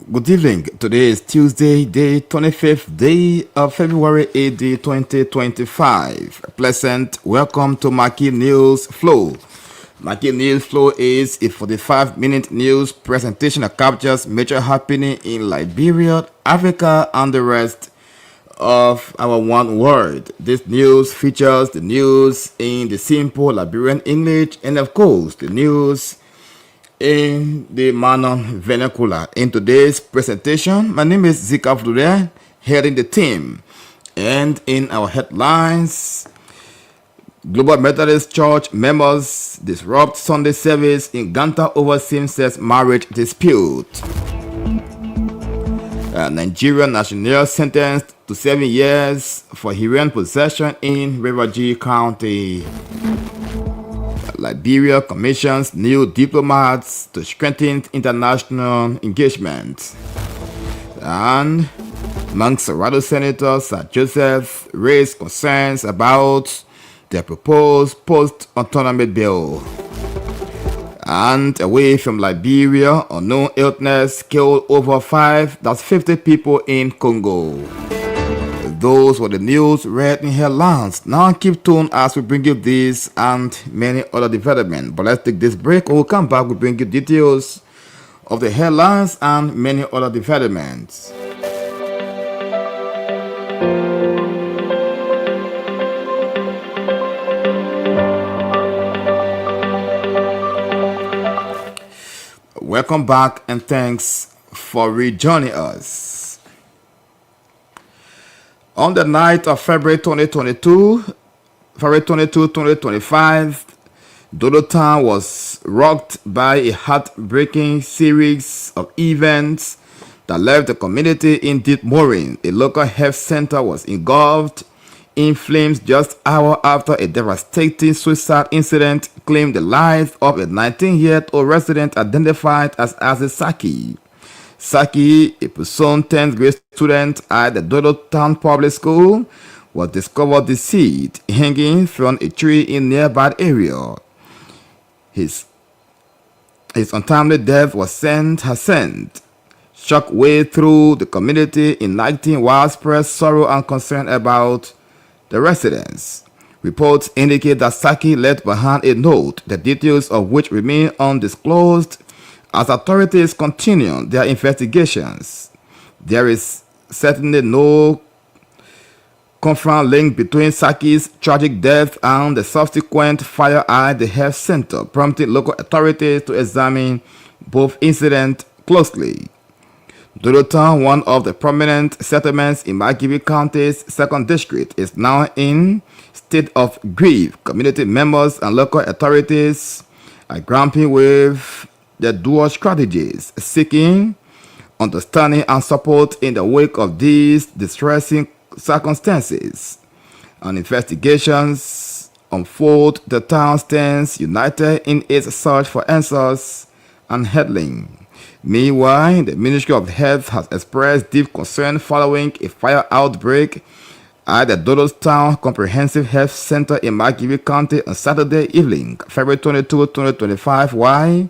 Good evening. Today is Tuesday, the 25th day of February AD 2025. A pleasant welcome to Maggie News Flow. Maggie News Flow is a 45-minute news presentation that captures major happening in Liberia, Africa, and the rest of our one world. This news features the news in the simple Liberian English and, of course, the news in the Manon vernacular. In today's presentation, my name is Zika Vlude, heading the team. And in our headlines, Global Methodist Church members disrupt Sunday service in Ganta over same-sex marriage dispute. Nigerian national sentenced to 7 years for heroin possession in Rivergy County. Liberia commissions new diplomats to strengthen international engagement. And Manxarado Senator Sir Joseph raised concerns about the proposed post-autonomy bill. And away from Liberia, unknown illness killed over 50 people in Congo. Those were the news read in headlines. Now keep tuned as we bring you this and many other developments. But let's take this break. We'll come back. We'll bring you details of the headlines and many other developments. Welcome back and thanks for rejoining us. On the night of February 2025, Dodo Town was rocked by a heartbreaking series of events that left the community in deep mourning. A local health center was engulfed in flames just hours after a devastating suicide incident claimed the life of a 19-year-old resident identified as Saki. Saki, a presumed 10th grade student at the Dodo Town Public School, was discovered deceased, hanging from a tree in nearby area. His untimely death has sent shockwave through the community, igniting widespread sorrow and concern about the residents. Reports indicate that Saki left behind a note, the details of which remain undisclosed as authorities continue their investigations. There is certainly no confirmed link between Saki's tragic death and the subsequent fire at the health center, prompting local authorities to examine both incidents closely. Dodo Town, one of the prominent settlements in Maggie County's 2nd District, is now in state of grief. Community members and local authorities are grappling with the dual strategies, seeking understanding and support in the wake of these distressing circumstances. And investigations unfold, the town stands united in its search for answers and healing. Meanwhile, the Ministry of Health has expressed deep concern following a fire outbreak at the Dodo Town Comprehensive Health Center in Maggie County on Saturday evening, February 22, 2025, while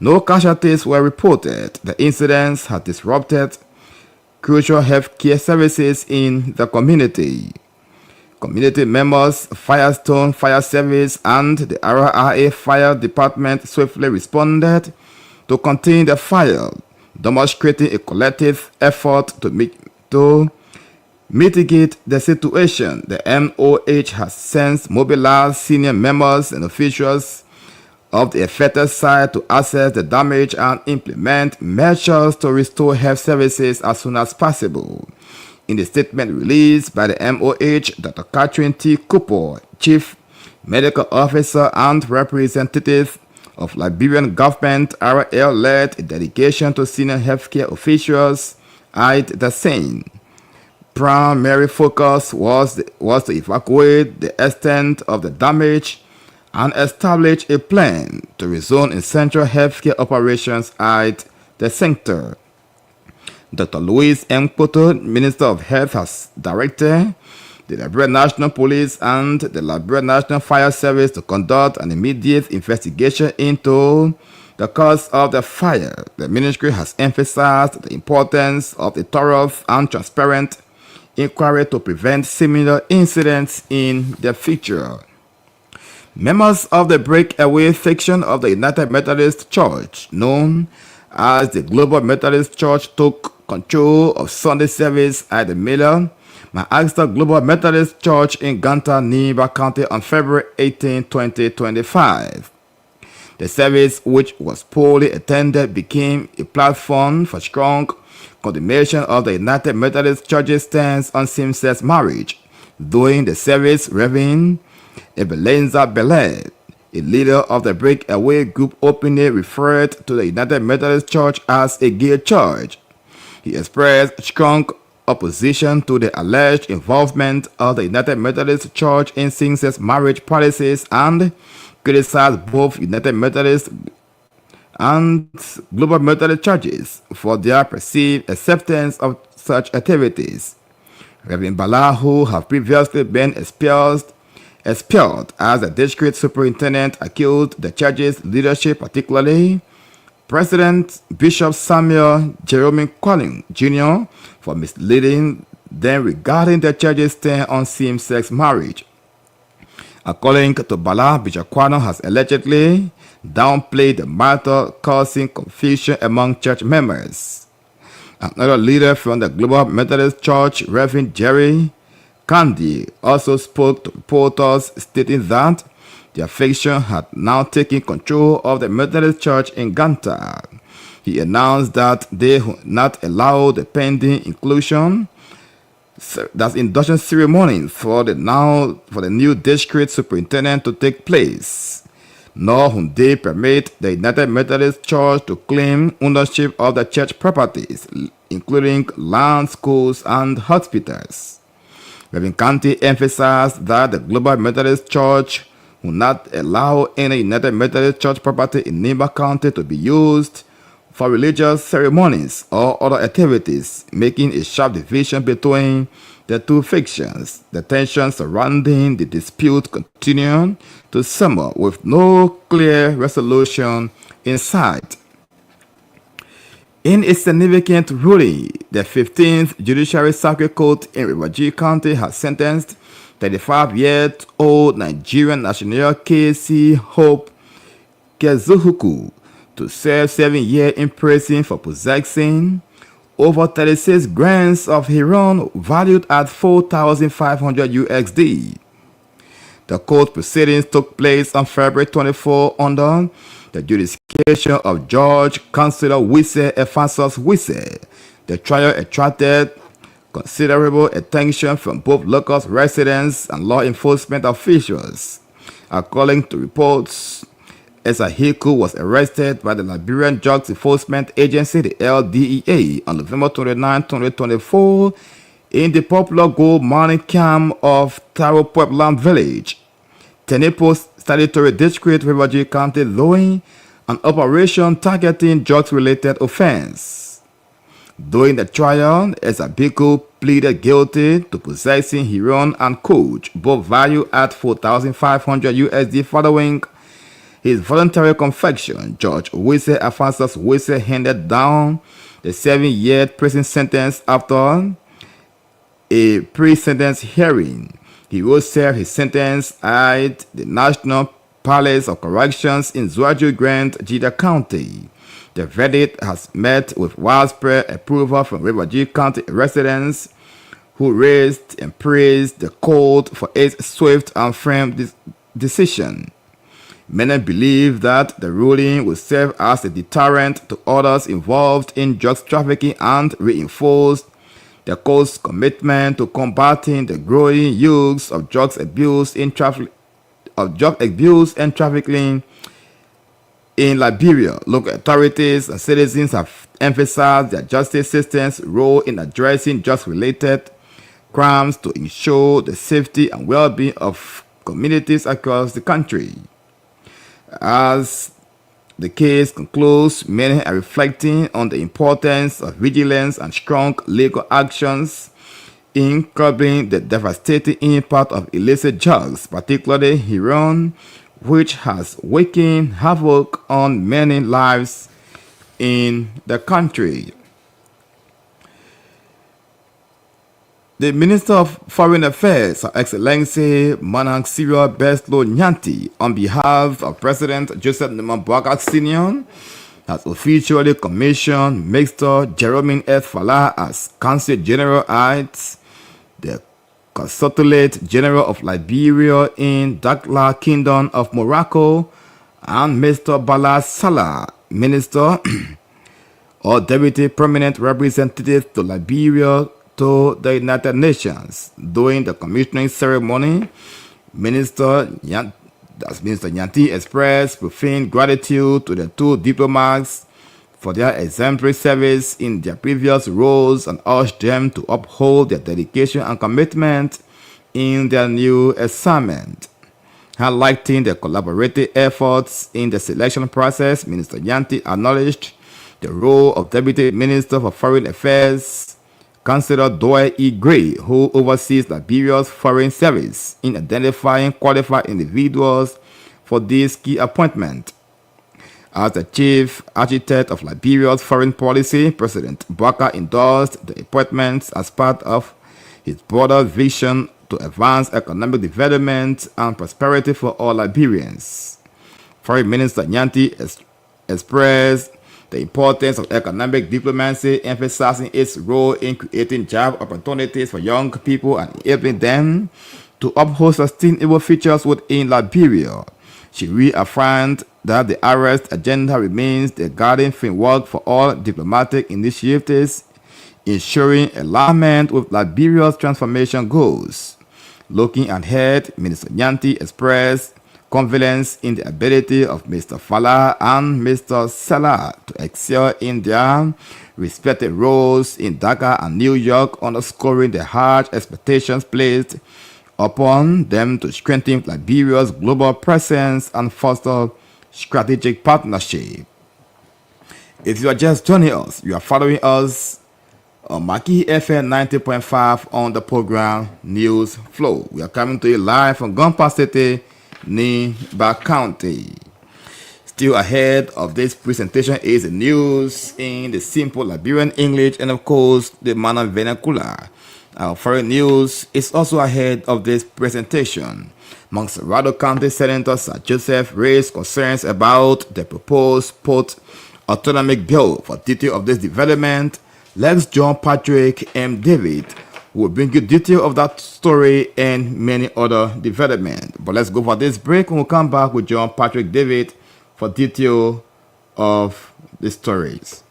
no casualties were reported. The incidents have disrupted crucial healthcare services in the community. Community members, Firestone Fire Service, and the RRA Fire Department swiftly responded to contain the fire, demonstrating a collective effort to mitigate the situation. The MOH has since mobilized senior members and officials of the affected site to assess the damage and implement measures to restore health services as soon as possible. In the statement released by the MOH, Dr. Catherine T. Cooper, Chief Medical Officer and representative of Liberian government, RL, led a delegation to senior healthcare officials at the scene. Primary focus was to evacuate the extent of the damage and establish a plan to resume essential healthcare operations at the center. Dr. Louis M. Poto, Minister of Health, has directed the Liberian National Police and the Liberian National Fire Service to conduct an immediate investigation into the cause of the fire, the ministry has emphasized the importance of a thorough and transparent inquiry to prevent similar incidents in the future. Members of the breakaway section of the United Methodist Church, known as the Global Methodist Church, took control of Sunday service at the Miller Ma'aster Global Methodist Church in Ganta, Nimba County on February 18, 2025. The service, which was poorly attended, became a platform for strong condemnation of the United Methodist Church's stance on same-sex marriage. During the service, Reverend Ebenezer Belay, a leader of the breakaway group, openly referred to the United Methodist Church as a gay church. He expressed strong opposition to the alleged involvement of the United Methodist Church in same-sex marriage policies and criticized both United Methodist and Global Methodist churches for their perceived acceptance of such activities. Reverend Bala, who have previously been expelled as a district superintendent, accused the church's leadership, particularly President Bishop Samuel Jerome Collins Jr., for misleading them regarding the church's stand on same-sex marriage. According to Bala, Bishop Kwano has allegedly downplayed the matter, causing confusion among church members. Another leader from the Global Methodist Church, Reverend Jerry Candy, also spoke to reporters, stating that the faction had now taken control of the Methodist Church in Ganta. He announced that they would not allow the pending induction ceremony for the new district superintendent to take place, nor would they permit the United Methodist Church to claim ownership of the church properties, including land, schools, and hospitals. Reverend Canty emphasized that the Global Methodist Church will not allow any United Methodist Church property in Nimba County to be used for religious ceremonies or other activities, making a sharp division between the two factions. The tension surrounding the dispute continued to simmer with no clear resolution in sight. In a significant ruling, the 15th Judiciary Circuit Court in Riverview County has sentenced 35-year-old Nigerian national KC Hope Kezuhuku to serve 7 years in prison for possessing over 36 grams of heroin valued at $4,500 USD. The court proceedings took place on February 24 under the jurisdiction of Judge Councilor Wisse Ephansus Wisse. The trial attracted considerable attention from both local residents and law enforcement officials. According to reports, Esahiku was arrested by the Liberian Drugs Enforcement Agency, the LDEA, on November 29, 2024, in the popular gold mining camp of Taro Pueblan Village, Tenepo Statutory District, Riverview County, doing an operation targeting drugs-related offense. During the trial, Esabiku pleaded guilty to possessing heroin and coke, both valued at $4,500 USD, following his voluntary confession. Judge Wisse Ephansus Wisse handed down the 7-year prison sentence after a pre-sentence hearing. He will serve his sentence at the National Palace of Corrections in Zuaju Grant, Jida County. The verdict has met with widespread approval from Riverview County residents, who raised and praised the court for its swift and firm decision. Many believe that the ruling will serve as a deterrent to others involved in drugs trafficking and reinforce the court's commitment to combating the growing use of drug abuse and trafficking in Liberia. Local authorities and citizens have emphasized their justice system's role in addressing drugs-related crimes to ensure the safety and well-being of communities across the country. As the case concludes, many are reflecting on the importance of vigilance and strong legal actions in curbing the devastating impact of illicit drugs, particularly heroin, which has wreaking havoc on many lives in the country. The Minister of Foreign Affairs, Her Excellency Manan Cyril Beslo Nyanti, on behalf of President Joseph Boakai Sr., has officially commissioned Mr. Jerome F. Falah as Consul General at the Consulate General of Liberia in Dakhla Kingdom of Morocco, and Mr. Bala Salah, Minister or Deputy Permanent Representative to Liberia to the United Nations. During the commissioning ceremony, Minister Nyanti expressed profound gratitude to the two diplomats for their exemplary service in their previous roles and urged them to uphold their dedication and commitment in their new assignment. Highlighting the collaborative efforts in the selection process, Minister Nyanti acknowledged the role of Deputy Minister for Foreign Affairs, Councillor Doyle E. Gray, who oversees Liberia's foreign service, in identifying qualified individuals for this key appointment. As the chief architect of Liberia's foreign policy, President Boakai endorsed the appointments as part of his broader vision to advance economic development and prosperity for all Liberians. Foreign Minister Nyanti expressed the importance of economic diplomacy, emphasizing its role in creating job opportunities for young people and enabling them to uphold sustainable futures within Liberia. She reaffirmed that the arrest agenda remains the guiding framework for all diplomatic initiatives, ensuring alignment with Liberia's transformation goals. Looking ahead, Minister Nyanti expressed confidence in the ability of Mr. Falah and Mr. Salah to excel in their respective roles in Dhaka and New York, underscoring the high expectations placed upon them to strengthen Liberia's global presence and foster strategic partnership. If you are just joining us, you are following us on Maggie FM 90.5 on the program News Flow. We are coming to you live from Gompa City, Nimba County. Still ahead of this presentation is the news in the simple Liberian English and of course the Mana vernacular. Our foreign news is also ahead of this presentation. Montserrado County Senator Sir Joseph raised concerns about the proposed Port Autonomic Bill. For detail of this development, Lex John Patrick M. David will bring you detail of that story and many other developments. But let's go for this break and we'll come back with John Patrick David for detail of the stories.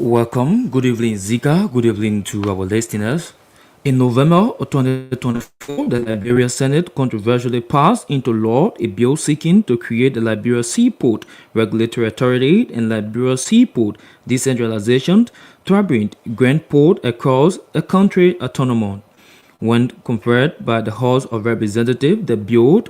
Welcome, good evening Zika, good evening to our listeners. In November of 2024, the Liberia Senate controversially passed into law a bill seeking to create the Liberia Seaport Regulatory Authority and Liberia Seaport Decentralization Tribunal Grand Port across the country autonomous. When compared by the House of Representatives, the bill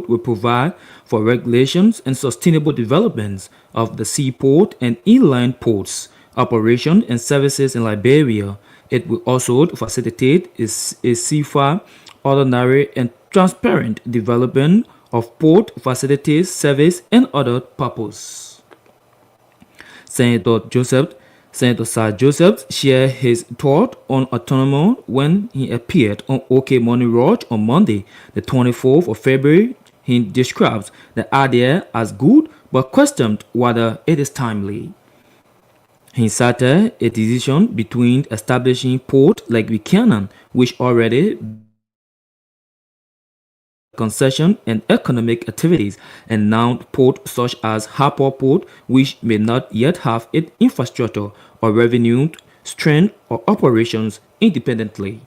will provide for regulations and sustainable developments of the seaport and inland ports, operation and services in Liberia. It will also facilitate a safer, ordinary, and transparent development of port facilities, service, and other purposes. Senator Sir Joseph shared his thought on autonomy when he appeared on OK Morning Watch on Monday, the 24th of February. He describes the idea as good but questioned whether it is timely. He cited a decision between establishing port like Buchanan, which already concession and economic activities, and now ports such as Harper Port, which may not yet have its infrastructure or revenue strength or operations independently.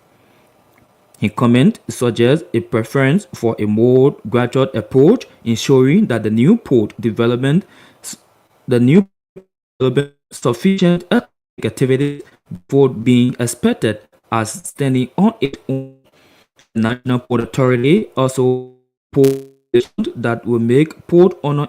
His comment suggests a preference for a more gradual approach, ensuring that the new port development the new developing sufficient economic activity before being expected as standing on its own. The National Port Authority also proposed that will make port owner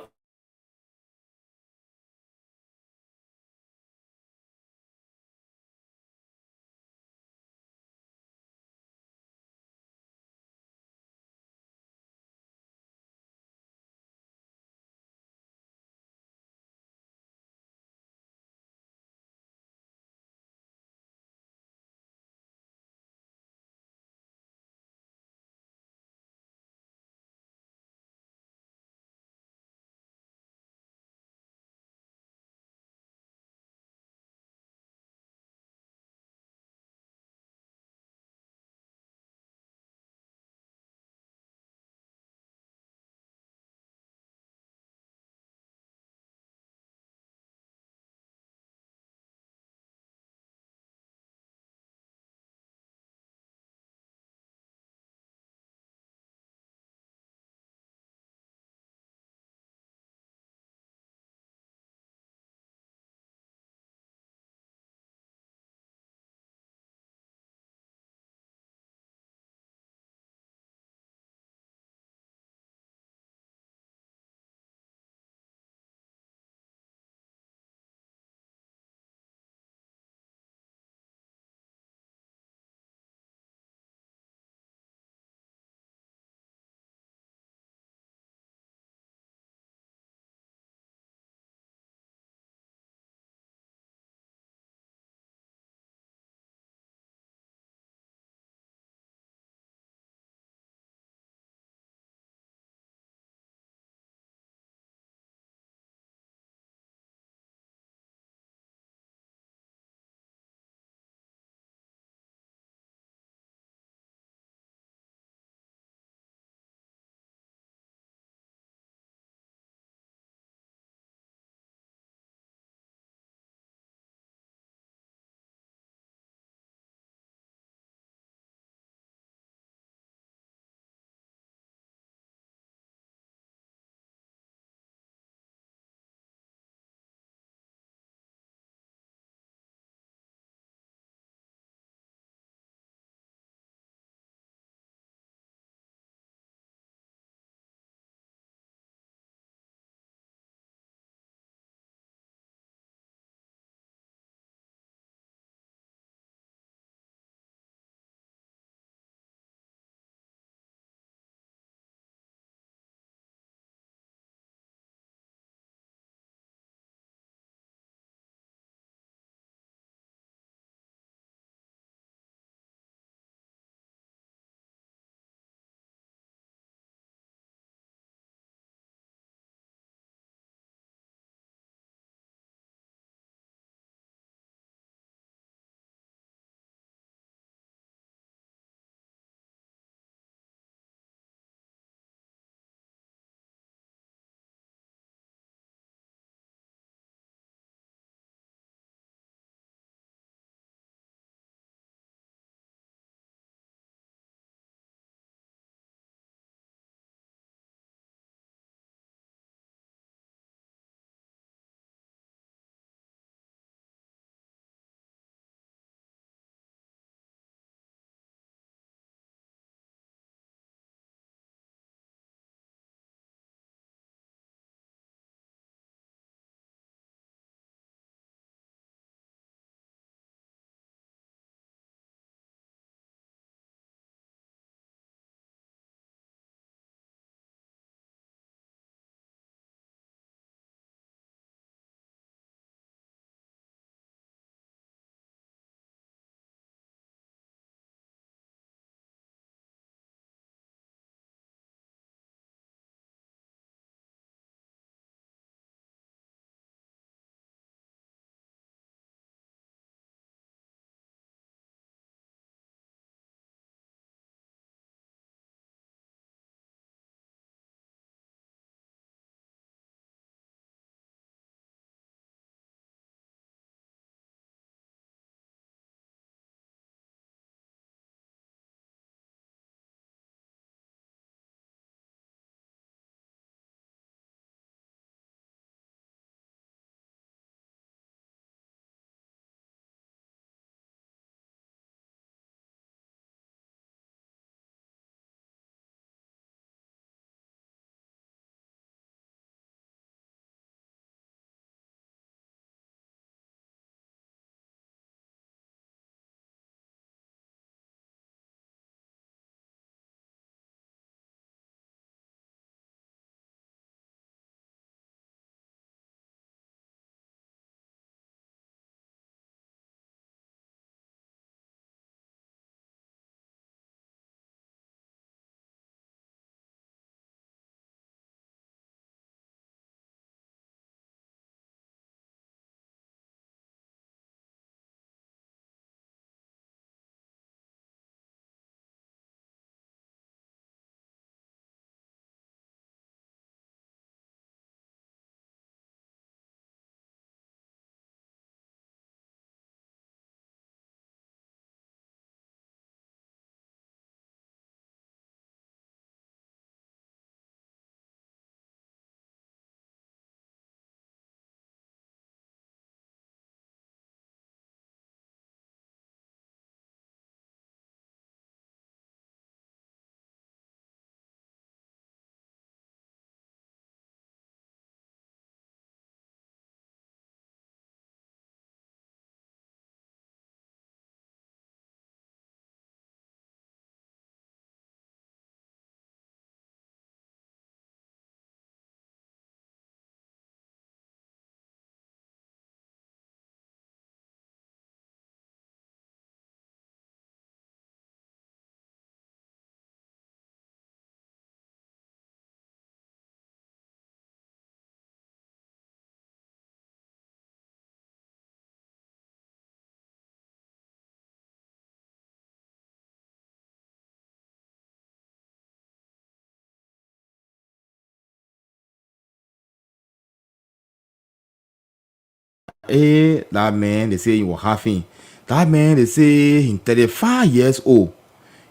that man, they say he was having. That man, they say he's 35 years old.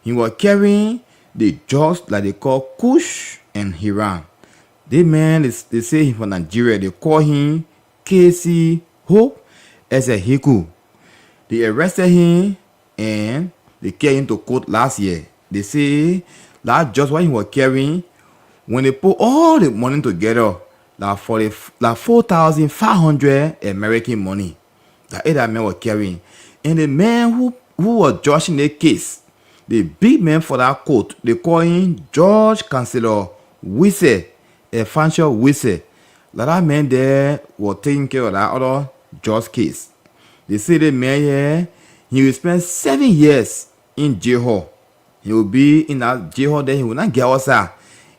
He was carrying the drugs like they call Kush and Hiran. The man, they say he's from Nigeria. They call him KC Hope as a Hiku. They arrested him and they carried him to court last year. They say that just what he was carrying, when they put all the money together, like 4,500 American money, that man was carrying. And the man who was judging the case, the big man for that court, they call him Judge Chancellor Wisse, Efancio Wisse. That man there was taking care of that other judge case. They say the man here, he will spend 7 years in jail hall. He will be in that jail hall there, he will not get outside.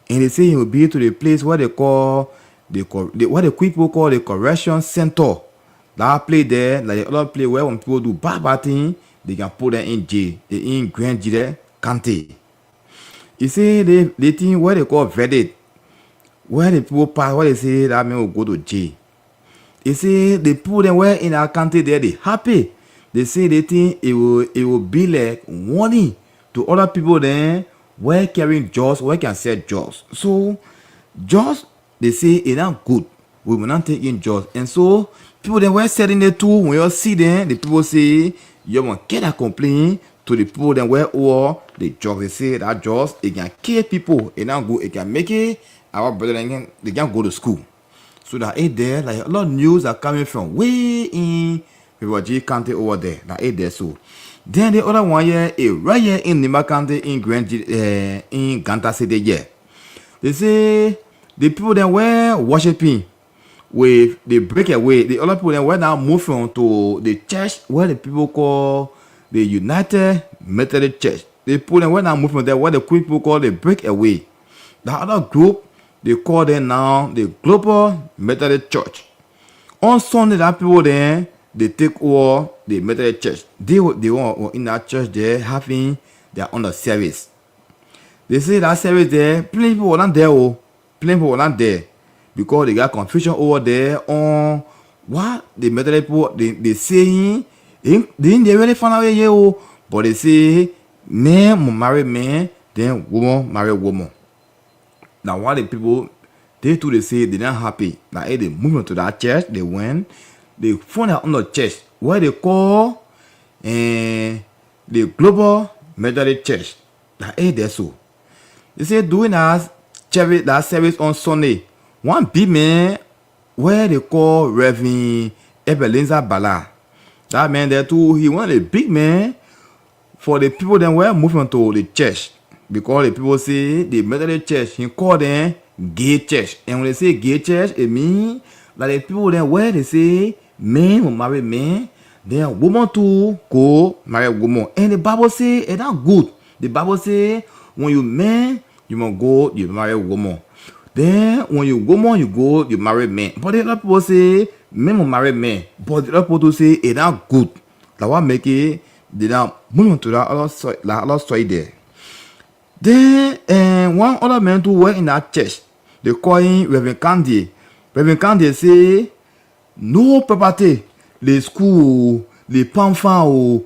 And they say he will be to the place where they call, what the people call the correction center. That place there, like the other place where when people do bad things, they can put them in jail. They in Grand Jail County. You see, the thing where they call verdict, where the people pass, where they say that man will go to jail. You see, they put them where in our country there, they happy. They say they think it will be like warning to other people then where carrying drugs, where can sell drugs. So drugs, they say it's not good. We will not take in drugs. And so people then were selling it too. When you see them, the people say you want get a complaint to the people then where or the drugs. They say that drugs it can kill people. It not good. It can make it our brother they can go to school. So that it there like a lot of news are coming from way in Rivergy County over there. That it there so. Then the other one here is right here in Nima County in in Ganta City here. They say the people that were worshiping with the breakaway, the other people that were now moving to the church where the people call the United Methodist Church. The people that were now moving there where the people call the breakaway. The other group they call them now the Global Methodist Church. On Sunday, that people there they take over the Methodist Church. They were in that church there having their own service. They say that service there, plenty people were not there. Plenty people were not there because they got confusion over there on what the Methodist people they saying. They didn't really find out here, but they say man will marry man, then woman marry woman. Now what the people they too they say they're not happy. Now they moved to that church, they went. They found out on the church where they call the Global Methodist Church. That ain't there so. They say doing that service on Sunday. One big man where they call Reverend Ebenezer Bala. That man there too, he was a big man for the people that were moving to the church. Because the people say the Methodist Church, he called them gay church. And when they say gay church, it means that the people there where they say men will marry men, then woman too go marry woman. And the Bible say it's not good. The Bible say when you man, you must go, you marry woman. Then when you woman, you go, you marry men. But the other people say men will marry men. But the other people say it's not good. That what make it they now move to that other story there. Then one other man who work in that church, they call him Reverend Candy. Reverend Candy say no property, the school, the pamphlet,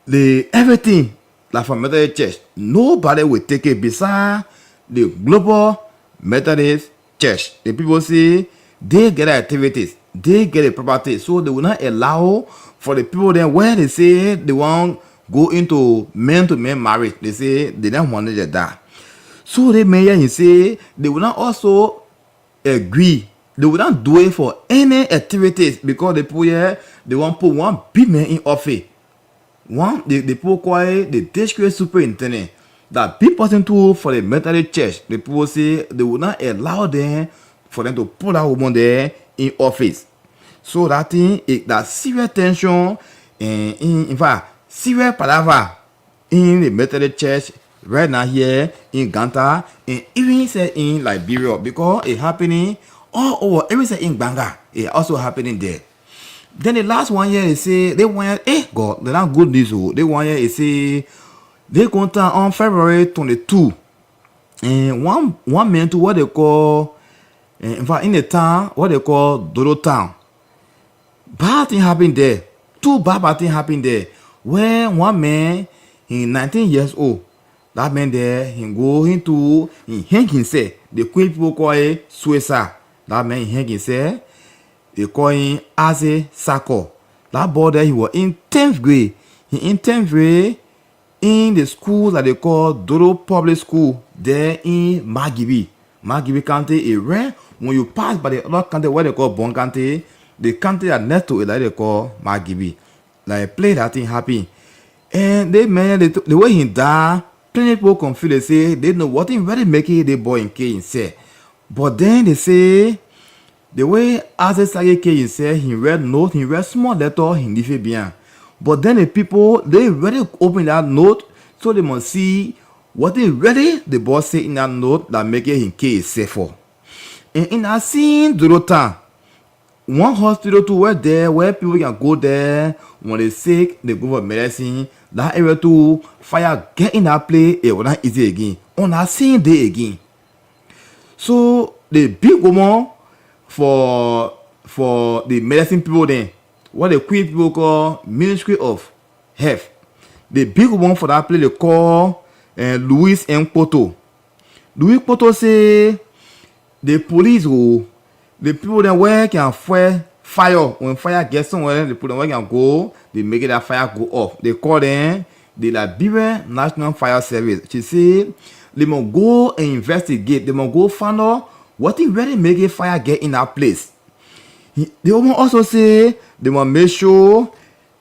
the everything like from Methodist Church. Nobody will take it beside the Global Methodist Church. The people say they get activities, they get a property, so they will not allow for the people then where they say they want go into man to man marriage. They say they don't want to that. So the mayor he say they will not also agree. They will not do it for any activities because the people here they want to put one big man in office. One the people call it the district superintendent. That big person too for the Methodist Church. The people say they will not allow them for them to put that woman there in office. So that thing that serious tension and in fact serious palaver in the Methodist Church right now here in Ganta and even say in Liberia because it happening all over. Everything in Banga it also happening there. Then the last one here is say they want God they're not good news. They want here is say they contact on February 22 and one man to what they call in fact in the town what they call Dodo Town. Bad thing happened there. Two bad thing happened there. Where one man, he 19 years old, that man there, he hang himself. The queen people call it suicide. That man he hang himself. They call him as a Sako. That boy there, he was in 10th grade. He in 10th grade in the school that they call Dodo Public School there in Maggie. Maggie County, when you pass by the other county where they call Bon County, the county that next to it that they call Maggie. Like play that thing happen. And they man the way he died, plenty people confused. They say they know what he really making the boy in K himself. But then they say the way as Sage K himself, he read note, he read small letter, he different bien. But then the people they really open that note so they must see what they really the boss say in that note that make him K himself for. And in that scene, Dorota, one hospital to where there where people can go there when they sick, they go for medicine. That area to fire get in that place, it will not easy again. On that same day again. So the big woman for the medicine people then, what the queen people call Ministry of Health. The big one for that place they call Louis M. Poto. Louis Poto say the police will the people that where can fire when fire gets somewhere, the people that where can go, they make it that fire go off. They call them the Liberian National Fire Service. She say they must go and investigate. They must go find out what it really make a fire get in that place. They also say they must make sure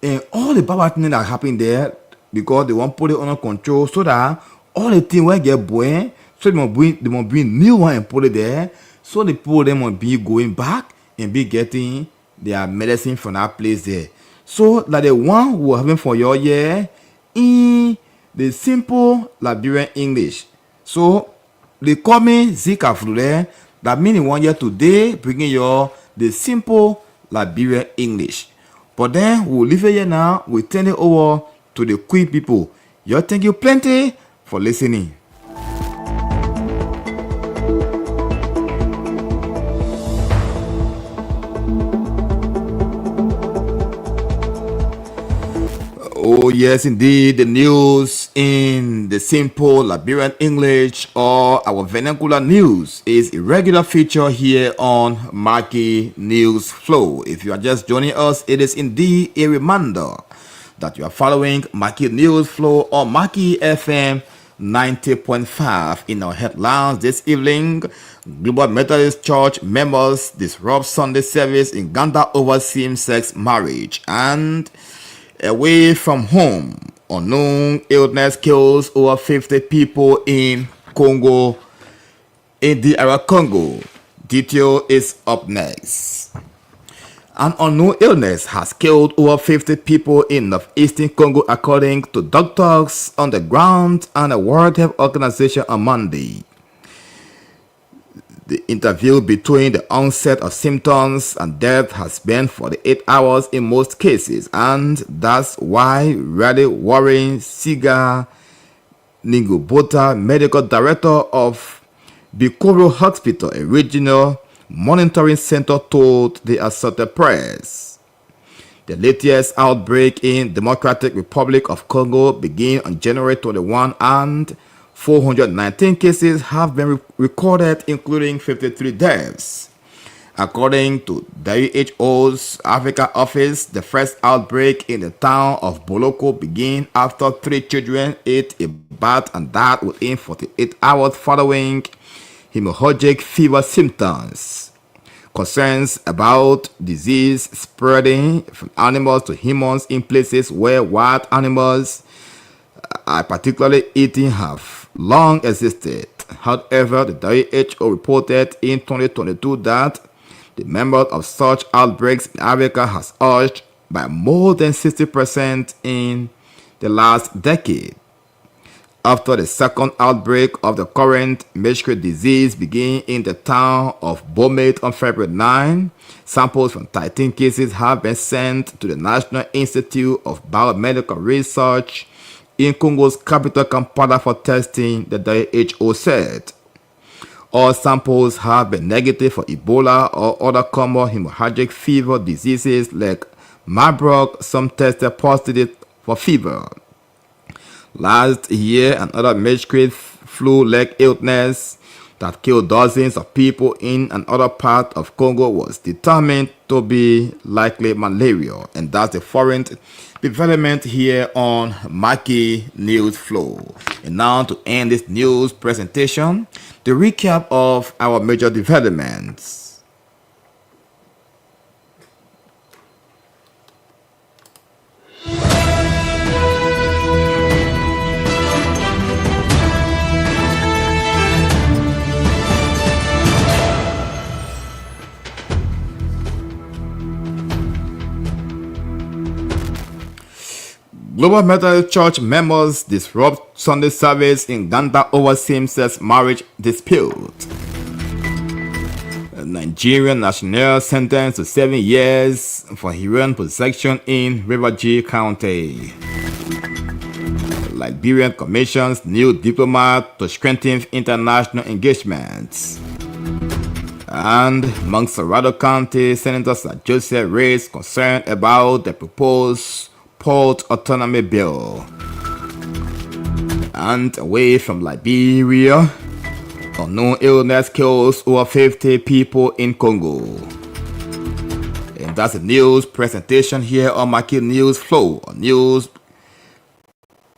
and all the bad things that happen there because they want to put it under control so that all the things will get boiling. So they must bring new one and put it there. So the people them must be going back and be getting their medicine from that place there. So that the one who having for your year in the simple Liberian English. So they call me Zika flu there. That means 1 year today bringing your the simple Liberian English. But then we'll leave it here now. We turn it over to the Queen people. You thank you plenty for listening. Oh yes, indeed. The news in the simple Liberian English or our vernacular news is a regular feature here on Maggie News Flow. If you are just joining us, it is indeed a reminder that you are following Maggie News Flow on Maggie FM 90.5. In our headlines this evening, Global Methodist Church members disrupt Sunday service in Uganda over same-sex marriage, and away from home, unknown illness kills over 50 people in Congo, in the DR Congo. Detail is up next. An unknown illness has killed over 50 people in northeastern Congo, according to doctors on the ground and the World Health Organization on Monday. The interval between the onset of symptoms and death has been 48 hours in most cases, and that's why really worrying Siga Ningobota, medical director of Bikoro Hospital, a regional monitoring center, told the Associated Press. The latest outbreak in Democratic Republic of Congo began on January 21, and 419 cases have been recorded, including 53 deaths. According to WHO's Africa office, the first outbreak in the town of Boloko began after 3 children ate a bat and died within 48 hours following hemorrhagic fever symptoms. Concerns about disease spreading from animals to humans in places where wild animals are particularly eating have long existed. However, the WHO reported in 2022 that the number of such outbreaks in Africa has surged by more than 60% in the last decade. After the second outbreak of the current Maggie disease began in the town of Bomet on February 9, samples from 13 cases have been sent to the National Institute of Biomedical Research in Congo's capital Kampala for testing, the WHO said. All samples have been negative for Ebola or other common hemorrhagic fever diseases like Marburg. Some tested positive for fever. Last year, another military flu-like illness that killed dozens of people in another part of Congo was determined to be likely malaria. And that's the foreign development here on Maggie News Flow. And now to end this news presentation, the recap of our major developments. Global Methodist Church members disrupt Sunday service in Uganda over same-sex marriage dispute. A Nigerian national sentenced to 7 years for heroin possession in Riverview County. Liberian commissions new diplomat to strengthen international engagements. And Montserrado County Senator Sir Joseph raised concern about the proposed Port Autonomy Bill. And away from Liberia, unknown illness kills over 50 people in Congo. And that's the news presentation here on Maggie News Flow, a news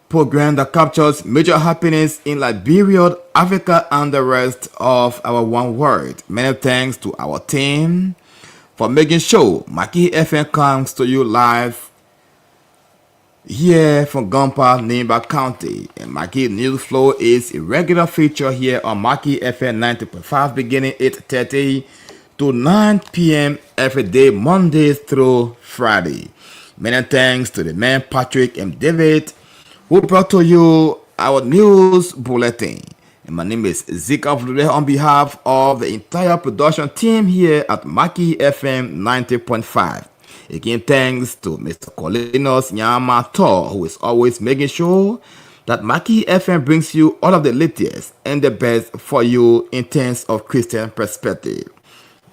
program that captures major happenings in Liberia, Africa, and the rest of our one world. Many thanks to our team for making sure Maggie FM comes to you live here from Gompa, Nimba County. And Maggie News Flow is a regular feature here on Maggie FM 90.5 beginning 8:30 to 9 p.m. every day, Monday through Friday. Many thanks to the man Patrick and David who brought to you our news bulletin. And my name is Zika Vlude on behalf of the entire production team here at Maggie FM 90.5. Again, thanks to Mr. Colinos Nyamato, who is always making sure that Maggie FM brings you all of the latest and the best for you in terms of Christian perspective.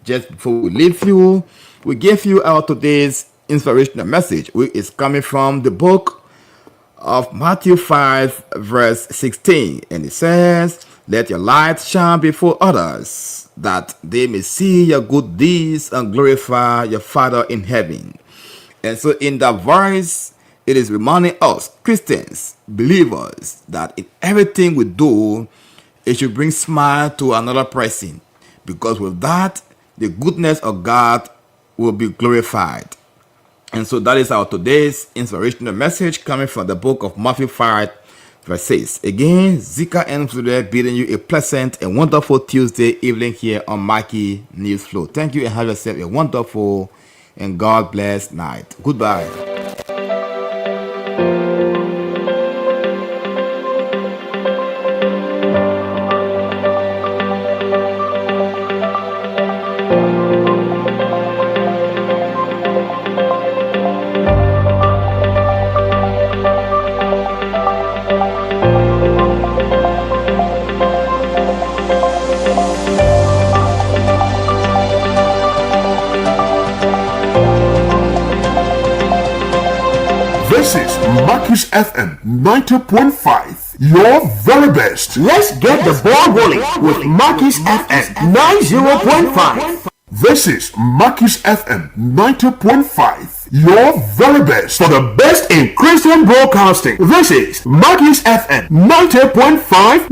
Just before we leave you, we give you our today's inspirational message, which is coming from the book of Matthew 5, verse 16. And it says, "Let your light shine before others, that they may see your good deeds and glorify your Father in heaven." And so in that verse, it is reminding us, Christians, believers, that in everything we do, it should bring smile to another person. Because with that, the goodness of God will be glorified. And so that is our today's inspirational message coming from the book of Matthew 5, verse 6. Again, Zika and Flude bidding you a pleasant and wonderful Tuesday evening here on Maggie News Flow. Thank you and have yourself a wonderful and God bless night. Goodbye. This is Maggie's FM 90.5, your very best. Let's get the ball rolling with Maggie's FM 90.5. This is Maggie's FM 90.5, your very best. For the best in Christian broadcasting, this is Maggie's FM 90.5.